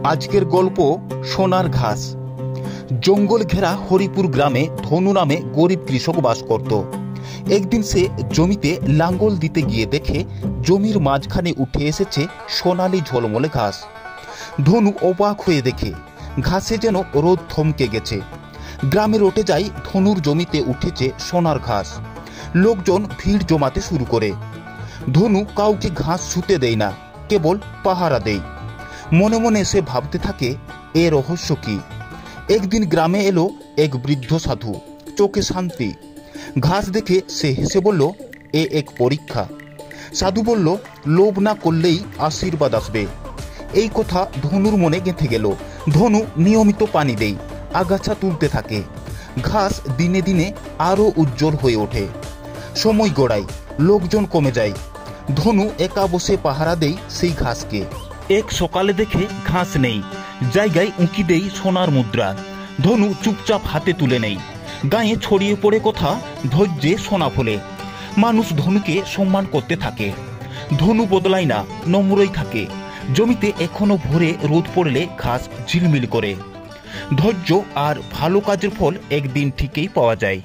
আজকের গল্প সোনার ঘাস। জঙ্গল ঘেরা হরিপুর গ্রামে ধনু নামে গরিব কৃষক বাস করত। একদিন সে জমিতে লাঙ্গল দিতে গিয়ে দেখে জমির মাঝখানে উঠে এসেছে সোনালি ঝলমলে ঘাস। ধনু অবাক হয়ে দেখে ঘাসে যেন রোদ থমকে গেছে। গ্রামে রটে যায় ধনুর জমিতে উঠেছে সোনার ঘাস। লোকজন ভিড় জমাতে শুরু করে। ধনু কাউকে ঘাস ছুঁতে দেয় না, কেবল পাহারা দেয়। মনে মনে সে ভাবতে থাকে, এ রহস্য কি। একদিন গ্রামে এলো এক বৃদ্ধ সাধু, চোখে শান্তি। ঘাস দেখে সে হেসে বলল, এ এক পরীক্ষা। সাধু বলল, লোভ না করলেই আশীর্বাদ আসবে। এই কথা ধনুর মনে গেঁথে গেল। ধনু নিয়মিত পানি দেয়, আগাছা তুলতে থাকে। ঘাস দিনে দিনে আরও উজ্জ্বল হয়ে ওঠে। সময় গড়ায়, লোকজন কমে যায়। ধনু একা বসে পাহারা দেয় সেই ঘাসকে। এক সকালে দেখে ঘাস নেই, জায়গায় উঁকি দেই সোনার মুদ্রা। ধনু চুপচাপ হাতে তুলে নেই। গায়ে ছড়িয়ে পড়ে কথা, ধৈর্যে সোনা ফোলে। মানুষ ধনুকে সম্মান করতে থাকে। ধনু বদলায় না, নম্রই থাকে। জমিতে এখনো ভোরে রোদ পড়লে ঘাস ঝিলমিল করে। ধৈর্য আর ভালো কাজের ফল একদিন ঠিকই পাওয়া যায়।